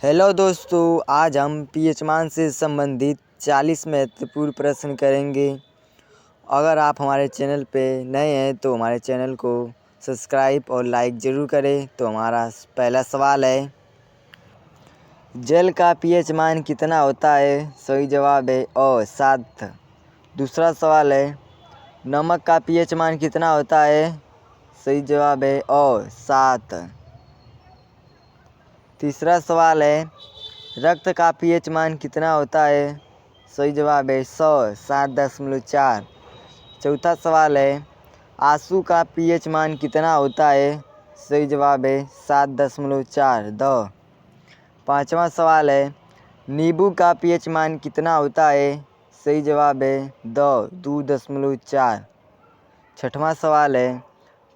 Hello दोस्तों, आज हम पीएच मान से संबंधित 40 महत्वपूर्ण प्रश्न करेंगे। अगर आप हमारे चैनल पे नए हैं तो हमारे चैनल को सब्सक्राइब और लाइक ज़रूर करें। तो हमारा पहला सवाल है, जल का पीएच मान कितना होता है? सही जवाब है अ 7। दूसरा सवाल है, नमक का पीएच मान कितना होता है? सही जवाब है अ 7। तीसरा सवाल है, रक्त का पीएच मान कितना होता है? सही जवाब है 100 7.4। चौथा सवाल है, आंसू का पीएच मान कितना होता है? सही जवाब है 7.4 द। पाँचवा सवाल है, नींबू का पीएच मान कितना होता है? सही जवाब है द 2.4। छठवां सवाल है,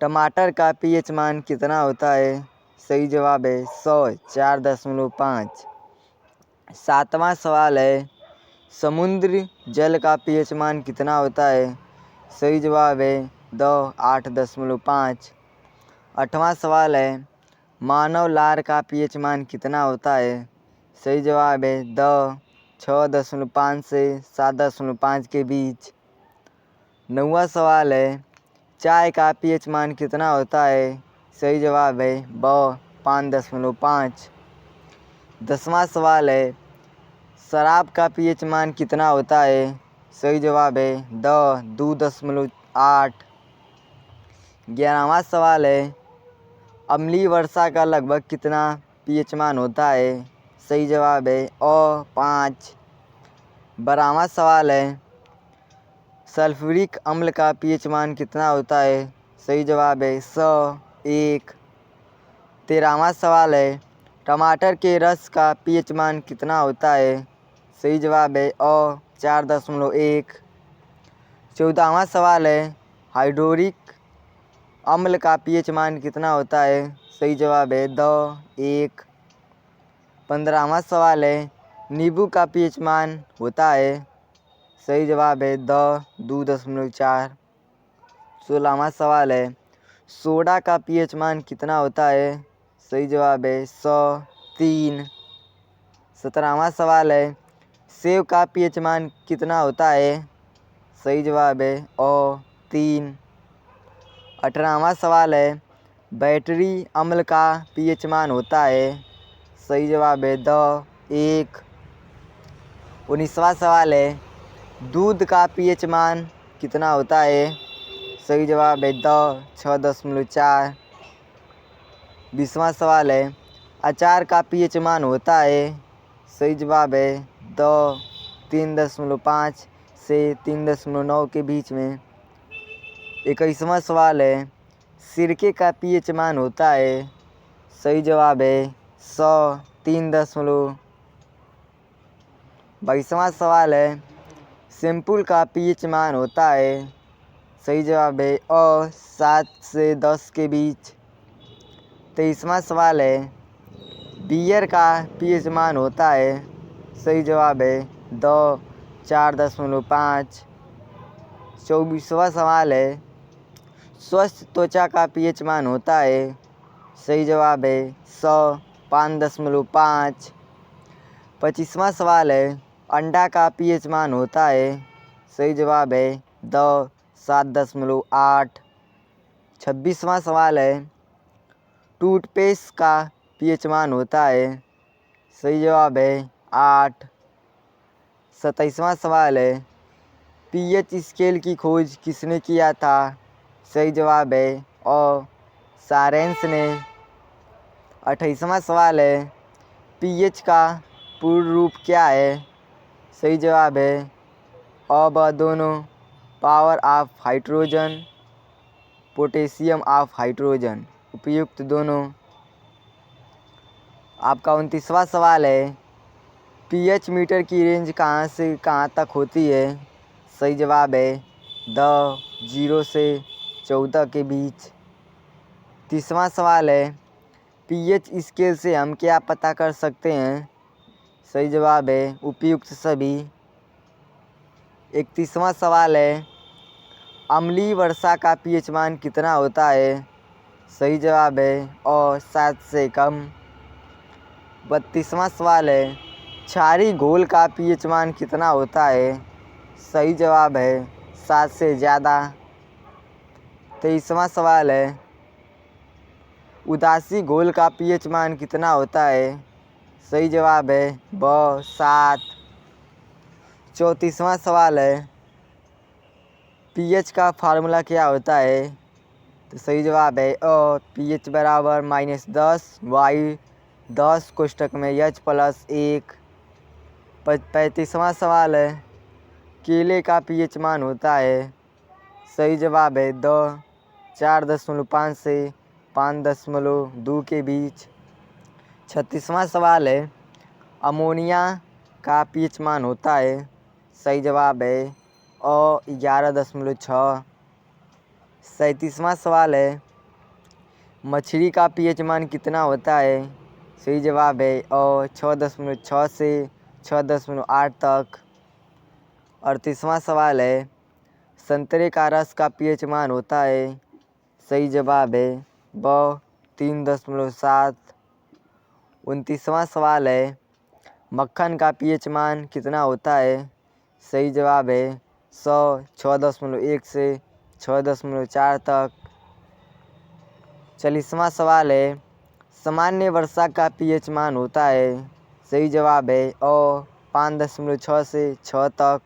टमाटर का पीएच मान कितना होता है? सही जवाब है 100 4.5। सातवां सवाल है, समुद्र जल का पीएच मान कितना होता है? सही जवाब है द 8.5। आठवां सवाल है, मानव लार का पीएच मान कितना होता है? सही जवाब है द 6.5 से 7.5 के बीच। नौवां सवाल है, चाय का पीएच मान कितना होता है? सही जवाब है ब 5.5। 10वां सवाल है, शराब का पीएच मान कितना होता है? सही जवाब है द 2.8। 11वां सवाल है, अम्लीय वर्षा का लगभग कितना पीएच मान होता है? सही जवाब है अ 5। 12वां सवाल है, सल्फ्यूरिक अम्ल का पीएच मान कितना होता है? सही जवाब है 100 1। 13वां सवाल है, टमाटर के रस का पीएच मान कितना होता है? सही जवाब है अ 4.1। 14वां सवाल है, हाइड्रोक्लोरिक अम्ल का पीएच मान कितना होता है? सही जवाब है द 1। 15वां सवाल है, नींबू का पीएच मान होता है? सही जवाब है द 2.4। 16वां सवाल है, सोडा का पीएच मान कितना होता है? सही जवाब है 103। 17वां सवाल है, सेब का पीएच मान कितना होता है? सही जवाब है अ 3। 18वां सवाल है, बैटरी अम्ल का पीएच मान होता है? सही जवाब है द 1। 19वां सवाल है, दूध का पीएच मान कितना होता है? सही जवाब है द 6.4। 20वां सवाल है, अचार का पीएच मान होता है? सही जवाब है द 3.5 से 3.9 के बीच में। 21वां सवाल है, सिरके का पीएच मान होता है? सही जवाब है 100 3. 22वां सवाल है, सैंपल का पीएच मान होता है? सही जवाब है अ 7 से 10 के बीच। 23वां सवाल है, बियर का पीएच मान होता है? सही जवाब है द 4.5। 24वां सवाल है, स्वस्थ त्वचा का पीएच मान होता है? सही जवाब है 100 5.5। 25वां सवाल है, अंडा का पीएच मान होता है? सही जवाब है द 7.8। 26वां सवाल है, टूथपेस्ट का पीएच मान होता है? सही जवाब है 8। 27वां सवाल है, पीएच स्केल की खोज किसने किया था? सही जवाब है अ सारेंस ने। 28वां सवाल है, पीएच का पूर्ण रूप क्या है? सही जवाब है अ ब दोनों, power of hydrogen, potassium of hydrogen, उपयुक्त दोनों। आपका 29वां सवाल है, पीएच मीटर की रेंज कहाँ से कहाँ तक होती है? सही जवाब है द 0 से 14 के बीच। 30वां सवाल है, पीएच स्केल से हम क्या पता कर सकते हैं? सही जवाब है उपयुक्त सभी। 31वां सवाल है, अम्लीय वर्षा का पीएच मान कितना होता है? सही जवाब है अ 7 से कम। 32वां सवाल है क्षारीय घोल का पीएच मान कितना होता है? सही जवाब है 7 से ज़्यादा। 23वां सवाल है उदासी घोल का पीएच मान कितना होता है? सही जवाब है 7। 34वां सवाल है पीएच का फार्मूला क्या होता है? तो सही जवाब है pH बराबर -10 y 10 कोष्टक में H+1। 35वां सवाल है केले का पीएच मान होता है? सही जवाब है 4.5 से 5.2 के बीच। 36वां सवाल है अमोनिया का पीएच मान होता है? सही जवाब है 11.6। 37वां सवाल है मछली का पीएच मान कितना होता है? सही जवाब है 6.6 से 6.8 तक। 38वां सवाल है संतरे का रस का पीएच मान होता है? सही जवाब है 3.7। 29वां सवाल है मक्खन का पीएच मान कितना होता है? सही जवाब है 6.1 से 6.4 तक। 40वां सवाल है सामान्य वर्षा का पीएच मान होता है? सही जवाब है 5.6 से 6 तक।